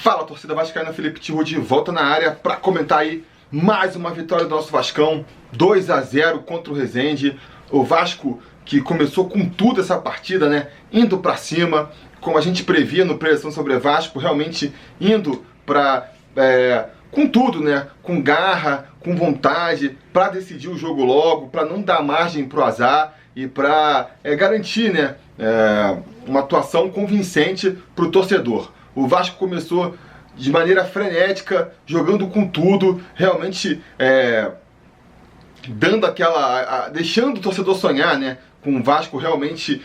Fala, torcida vascaína, Felipe Tiru de volta na área para comentar aí mais uma vitória do nosso Vascão, 2-0 contra o Resende. O Vasco que começou com tudo essa partida, né? Indo para cima, como a gente previa no Preleção sobre Vasco, realmente indo para com tudo, né? Com garra, com vontade, para decidir o jogo logo, para não dar margem pro azar e para garantir, né? Uma atuação convincente pro torcedor. O Vasco começou de maneira frenética, jogando com tudo, realmente dando deixando o torcedor sonhar, né? Com um Vasco realmente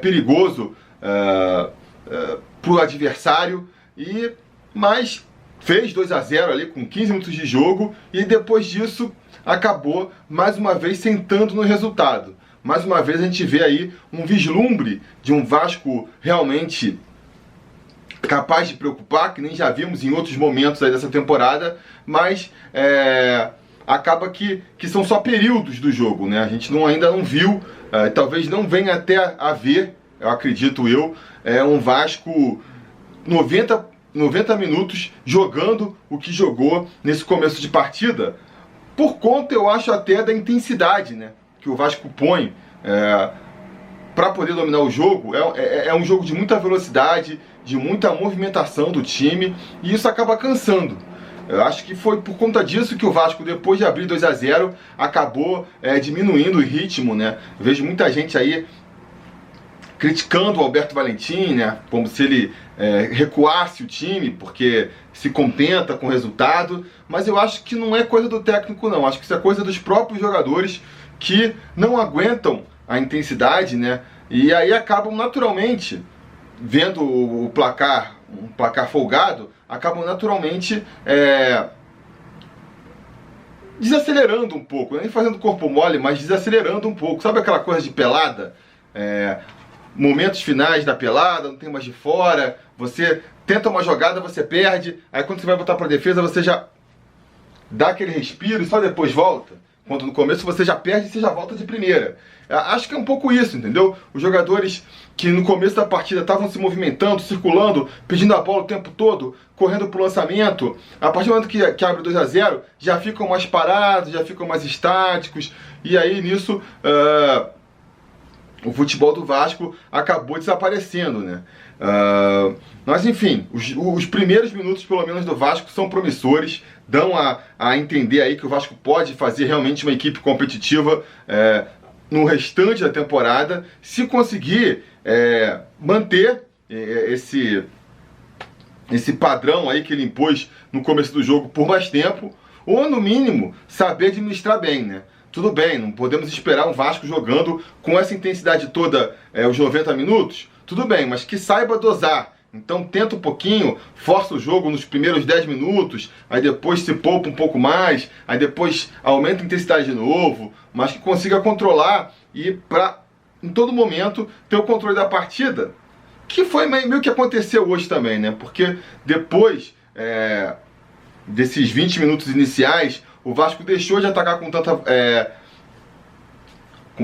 perigoso para o adversário, mas fez 2-0 ali com 15 minutos de jogo e depois disso acabou mais uma vez sentando no resultado. Mais uma vez a gente vê aí um vislumbre de um Vasco realmente capaz de preocupar, que nem já vimos em outros momentos aí dessa temporada, mas acaba que são só períodos do jogo, né? A gente ainda não viu, talvez não venha até a ver, eu acredito um Vasco 90 minutos jogando o que jogou nesse começo de partida, por conta, eu acho, até da intensidade, né, que o Vasco põe para poder dominar o jogo. É um jogo de muita velocidade, de muita movimentação do time, e isso acaba cansando. Eu acho que foi por conta disso que o Vasco, depois de abrir 2-0, acabou diminuindo o ritmo, né? Eu vejo muita gente aí criticando o Alberto Valentim, né? Como se ele recuasse o time, porque se contenta com o resultado. Mas eu acho que não é coisa do técnico, não. Acho que isso é coisa dos próprios jogadores que não aguentam a intensidade, né? E aí acabam naturalmente, vendo o placar, um placar folgado, acabam naturalmente desacelerando um pouco, nem fazendo corpo mole, mas desacelerando um pouco. Sabe aquela coisa de pelada? Momentos finais da pelada, não tem mais de fora, você tenta uma jogada, você perde, aí quando você vai voltar para a defesa, você já dá aquele respiro e só depois volta. Quando no começo você já perde e você já volta de primeira. Acho que é um pouco isso, entendeu? Os jogadores que no começo da partida estavam se movimentando, circulando, pedindo a bola o tempo todo, correndo pro lançamento, a partir do momento que abre 2-0, já ficam mais parados, já ficam mais estáticos, e aí nisso o futebol do Vasco acabou desaparecendo, né? Mas enfim, os primeiros minutos pelo menos do Vasco são promissores, dão a entender aí que o Vasco pode fazer realmente uma equipe competitiva no restante da temporada, se conseguir manter esse padrão aí que ele impôs no começo do jogo por mais tempo, ou no mínimo saber administrar bem, né? Tudo bem, não podemos esperar um Vasco jogando com essa intensidade toda os 90 minutos, tudo bem, mas que saiba dosar. Então tenta um pouquinho, força o jogo nos primeiros 10 minutos, aí depois se poupa um pouco mais, aí depois aumenta a intensidade de novo, mas que consiga controlar e para em todo momento ter o controle da partida, que foi meio que aconteceu hoje também, né? Porque depois desses 20 minutos iniciais, o Vasco deixou de atacar com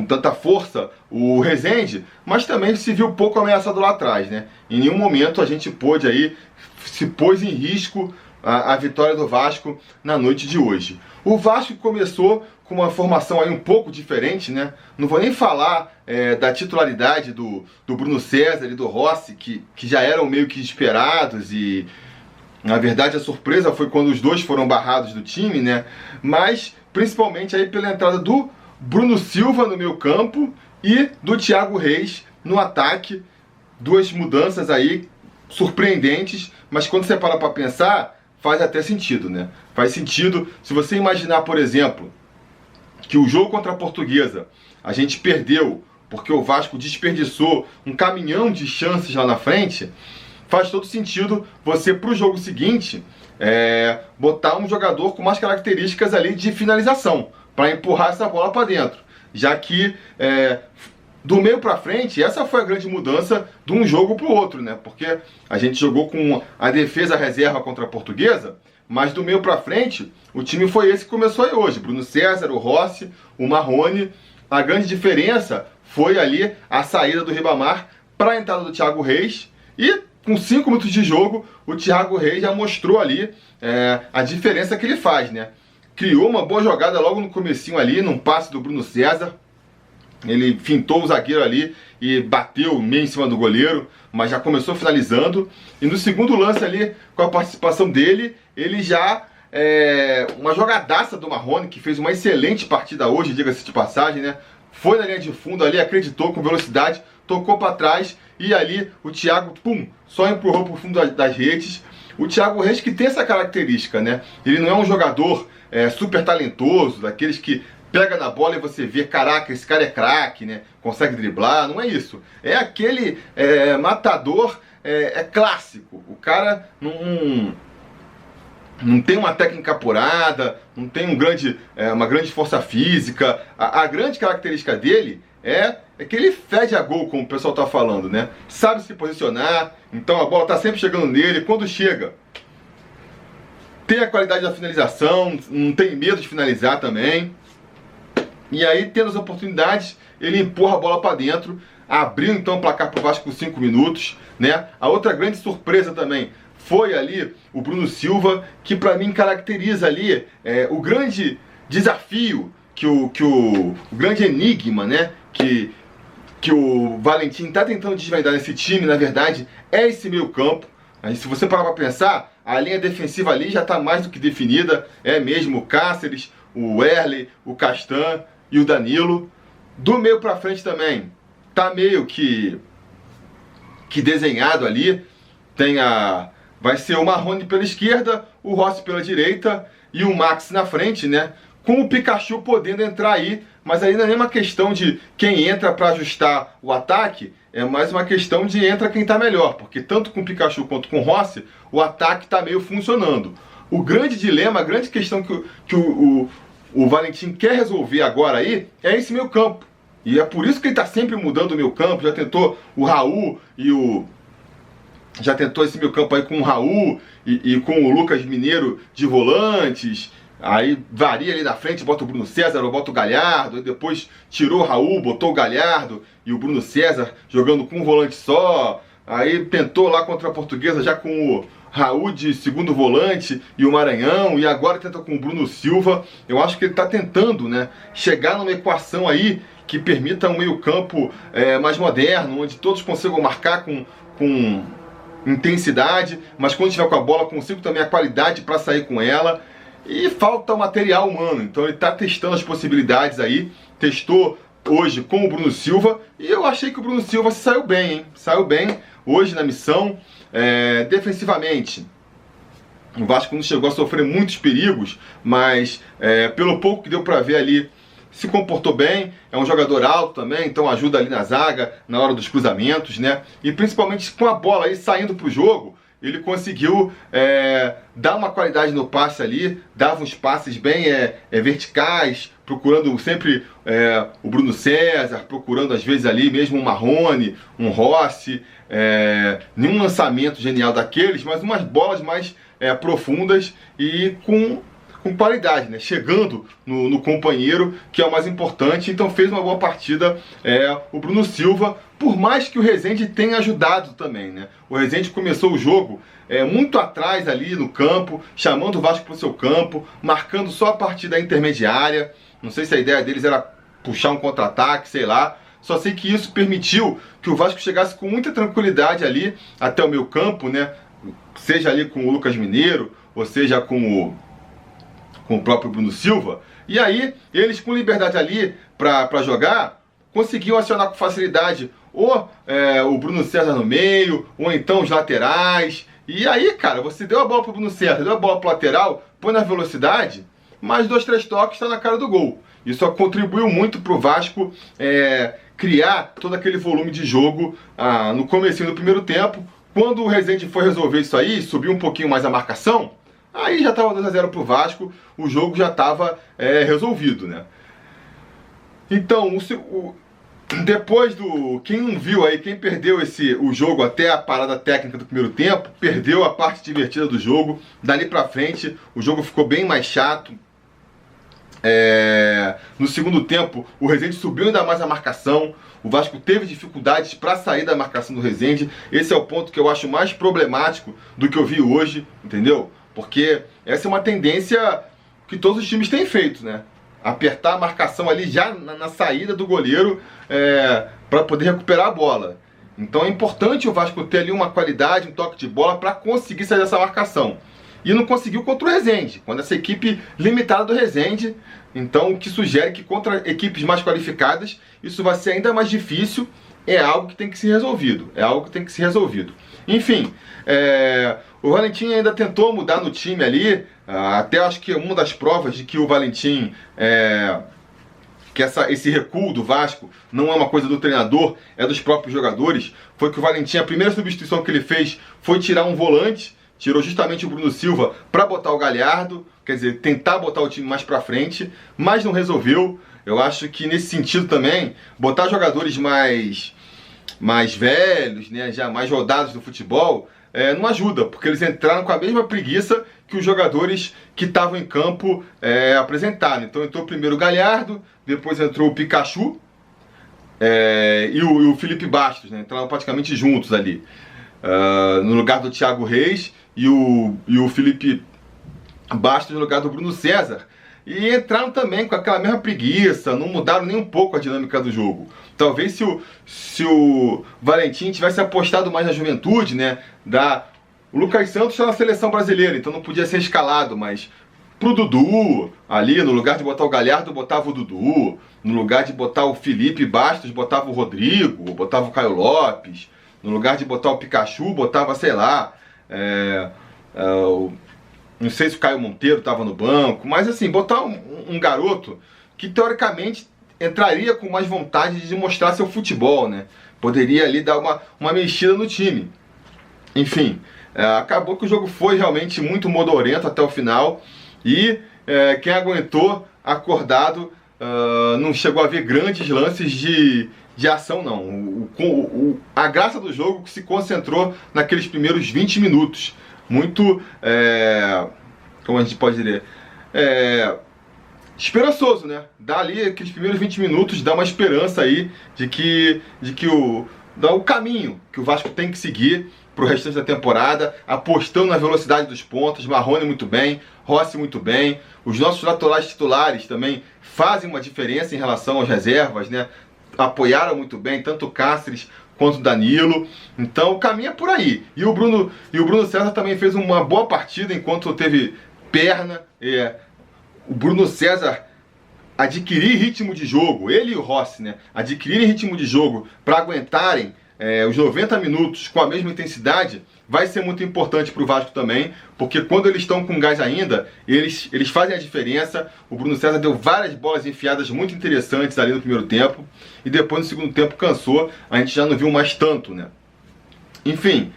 tanta força o Resende, mas também se viu pouco ameaçado lá atrás, né? Em nenhum momento a gente pôde aí, se pôs em risco a vitória do Vasco na noite de hoje. O Vasco começou com uma formação aí um pouco diferente, né? Não vou nem falar da titularidade do Bruno César e do Rossi, que já eram meio que esperados, e na verdade a surpresa foi quando os dois foram barrados do time, né? Mas principalmente aí pela entrada do Bruno Silva no meio campo e do Thiago Reis no ataque. Duas mudanças aí surpreendentes, mas quando você para para pensar, faz até sentido, né? Faz sentido se você imaginar, por exemplo, que o jogo contra a Portuguesa a gente perdeu porque o Vasco desperdiçou um caminhão de chances lá na frente. Faz todo sentido você, para o jogo seguinte, botar um jogador com mais características ali de finalização, para empurrar essa bola para dentro. Já que do meio para frente, essa foi a grande mudança de um jogo para o outro, né? Porque a gente jogou com a defesa reserva contra a Portuguesa, mas do meio para frente, o time foi esse que começou aí hoje. Bruno César, o Rossi, o Marrone. A grande diferença foi ali a saída do Ribamar para a entrada do Thiago Reis. E com 5 minutos de jogo, o Thiago Reis já mostrou ali a diferença que ele faz, né? Criou uma boa jogada logo no comecinho ali, num passe do Bruno César. Ele fintou o zagueiro ali e bateu meio em cima do goleiro, mas já começou finalizando. E no segundo lance ali, com a participação dele, ele já... uma jogadaça do Marrone, que fez uma excelente partida hoje, diga-se de passagem, né? Foi na linha de fundo ali, acreditou com velocidade, tocou para trás e ali o Thiago, pum, só empurrou pro fundo das redes. O Thiago Reis que tem essa característica, né? Ele não é um jogador super talentoso, daqueles que pega na bola e você vê, caraca, esse cara é craque, né? Consegue driblar, não é isso. É aquele matador clássico. O cara não tem uma técnica apurada, não tem uma grande força física. A grande característica dele é que ele fede a gol, como o pessoal está falando, né? Sabe se posicionar, então a bola está sempre chegando nele. Quando chega, tem a qualidade da finalização, não tem medo de finalizar também. E aí, tendo as oportunidades, ele empurra a bola para dentro, abriu então o placar para o Vasco com 5 minutos, né? A outra grande surpresa também foi ali o Bruno Silva, que para mim caracteriza ali o grande desafio, o grande enigma, né? Que o Valentim está tentando desvendar nesse time, na verdade, é esse meio campo. Aí, se você parar para pensar, a linha defensiva ali já está mais do que definida, é mesmo o Cáceres, o Wesley, o Castan e o Danilo. Do meio para frente também, tá meio que desenhado ali, vai ser o Marrone pela esquerda, o Rossi pela direita e o Max na frente, né? Com o Pikachu podendo entrar aí, mas aí não é nem uma questão de quem entra para ajustar o ataque, é mais uma questão de entra quem tá melhor, porque tanto com o Pikachu quanto com o Rossi, o ataque tá meio funcionando. O grande dilema, a grande questão que o Valentim quer resolver agora aí é esse meio campo. E é por isso que ele tá sempre mudando o meio campo, já tentou o Raul já tentou esse meio campo aí com o Raul e com o Lucas Mineiro de volantes. Aí varia ali na frente, bota o Bruno César ou bota o Galhardo. E depois tirou o Raul, botou o Galhardo e o Bruno César jogando com um volante só. Aí tentou lá contra a Portuguesa já com o Raul de segundo volante e o Maranhão. E agora tenta com o Bruno Silva. Eu acho que ele está tentando, né, chegar numa equação aí que permita um meio campo mais moderno, onde todos consigam marcar com intensidade, mas quando estiver com a bola consigo também a qualidade para sair com ela. E falta o material humano, então ele está testando as possibilidades aí. Testou hoje com o Bruno Silva e eu achei que o Bruno Silva saiu bem, hein? Saiu bem hoje na missão. Defensivamente, o Vasco não chegou a sofrer muitos perigos, mas pelo pouco que deu para ver ali, se comportou bem. É um jogador alto também, então ajuda ali na zaga, na hora dos cruzamentos, né? E principalmente com a bola aí saindo para o jogo, ele conseguiu dar uma qualidade no passe ali, dava uns passes bem verticais, procurando sempre o Bruno César, procurando às vezes ali mesmo um Marrone, um Rossi, nenhum lançamento genial daqueles, mas umas bolas mais profundas e com qualidade, né? Chegando no companheiro, que é o mais importante. Então fez uma boa partida o Bruno Silva, por mais que o Rezende tenha ajudado também, né? O Rezende começou o jogo muito atrás ali no campo, chamando o Vasco para o seu campo, marcando só a partida intermediária. Não sei se a ideia deles era puxar um contra-ataque, sei lá. Só sei que isso permitiu que o Vasco chegasse com muita tranquilidade ali até o meio campo, né? Seja ali com o Lucas Mineiro, ou seja com o próprio Bruno Silva. E aí, eles com liberdade ali para jogar, conseguiam acionar com facilidade o Bruno César no meio, ou então os laterais. E aí, cara, você deu a bola pro Bruno César, deu a bola pro lateral, põe na velocidade, mais 2, 3 toques, está na cara do gol. Isso contribuiu muito pro Vasco criar todo aquele volume de jogo no comecinho do primeiro tempo. Quando o Rezende foi resolver isso aí, subiu um pouquinho mais a marcação, aí já estava 2-0 pro Vasco, o jogo já estava resolvido, né? Então, depois quem não viu aí, quem perdeu o jogo até a parada técnica do primeiro tempo, perdeu a parte divertida do jogo. Dali pra frente, o jogo ficou bem mais chato. No segundo tempo, o Rezende subiu ainda mais a marcação. O Vasco teve dificuldades para sair da marcação do Rezende. Esse é o ponto que eu acho mais problemático do que eu vi hoje, entendeu? Porque essa é uma tendência que todos os times têm feito, né? Apertar a marcação ali já na saída do goleiro para poder recuperar a bola. Então é importante o Vasco ter ali uma qualidade, um toque de bola para conseguir sair dessa marcação. E não conseguiu contra o Rezende, quando essa equipe limitada do Rezende. Então, o que sugere que contra equipes mais qualificadas, isso vai ser ainda mais difícil. É algo que tem que ser resolvido. Enfim, o Valentim ainda tentou mudar no time ali. Até acho que uma das provas de que o Valentim... que esse recuo do Vasco não é uma coisa do treinador, é dos próprios jogadores. Foi que o Valentim, a primeira substituição que ele fez foi tirar um volante. Tirou justamente o Bruno Silva para botar o Galhardo, quer dizer, tentar botar o time mais para frente, mas não resolveu. Eu acho que nesse sentido também, botar jogadores mais velhos, né, já mais rodados do futebol, não ajuda, porque eles entraram com a mesma preguiça que os jogadores que estavam em campo apresentaram. Então entrou primeiro o Galhardo, depois entrou o Pikachu e o Felipe Bastos, né, entraram praticamente juntos ali. No lugar do Thiago Reis e o Felipe Bastos no lugar do Bruno César. E entraram também com aquela mesma preguiça, não mudaram nem um pouco a dinâmica do jogo. Talvez se o Valentim tivesse apostado mais na juventude, né? O Lucas Santos está na seleção brasileira, então não podia ser escalado, mas pro Dudu, ali no lugar de botar o Galhardo, botava o Dudu. No lugar de botar o Felipe Bastos, botava o Rodrigo, botava o Caio Lopes. No lugar de botar o Pikachu, botava, sei lá, não sei se o Caio Monteiro estava no banco, mas assim, botar um garoto que teoricamente entraria com mais vontade de mostrar seu futebol, né? Poderia ali dar uma mexida no time. Enfim, acabou que o jogo foi realmente muito modorrento até o final e quem aguentou acordado não chegou a ver grandes lances de ação, não. A graça do jogo se concentrou naqueles primeiros 20 minutos. Muito, como a gente pode dizer, esperançoso, né? Dá ali aqueles primeiros 20 minutos, dá uma esperança aí de que dá o caminho que o Vasco tem que seguir para o restante da temporada, apostando na velocidade dos pontos. Marrone muito bem, Rossi muito bem. Os nossos laterais titulares também fazem uma diferença em relação às reservas, né? Apoiaram muito bem, tanto o Cáceres quanto o Danilo. Então o caminho é por aí. E o Bruno César também fez uma boa partida enquanto teve perna. O Bruno César adquirir ritmo de jogo, ele e o Rossi, né? Adquirirem ritmo de jogo para aguentarem os 90 minutos com a mesma intensidade, vai ser muito importante para o Vasco também, porque quando eles estão com gás ainda, eles fazem a diferença. O Bruno César deu várias bolas enfiadas muito interessantes ali no primeiro tempo, e depois no segundo tempo cansou, a gente já não viu mais tanto, né? Enfim,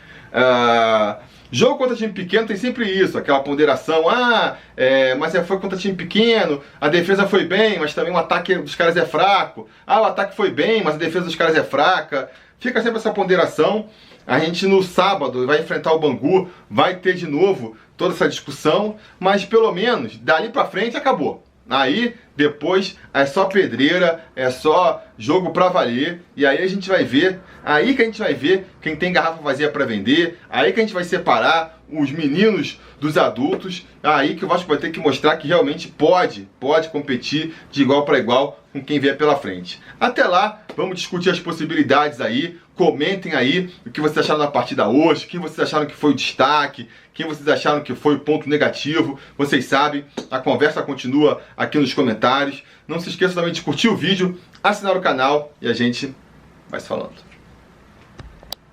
jogo contra time pequeno tem sempre isso, aquela ponderação, mas foi contra time pequeno, a defesa foi bem, mas também o ataque dos caras é fraco. O ataque foi bem, mas a defesa dos caras é fraca. Fica sempre essa ponderação. A gente no sábado vai enfrentar o Bangu, vai ter de novo toda essa discussão, mas pelo menos dali pra frente acabou. Aí depois é só pedreira, é só jogo pra valer, e aí a gente vai ver, aí que a gente vai ver quem tem garrafa vazia pra vender, aí que a gente vai separar os meninos dos adultos, aí que o Vasco vai ter que mostrar que realmente pode competir de igual para igual com quem vier pela frente. Até lá, vamos discutir as possibilidades aí, comentem aí o que vocês acharam da partida hoje, quem vocês acharam que foi o destaque, quem vocês acharam que foi o ponto negativo. Vocês sabem, a conversa continua aqui nos comentários. Não se esqueça também de curtir o vídeo, assinar o canal e a gente vai se falando.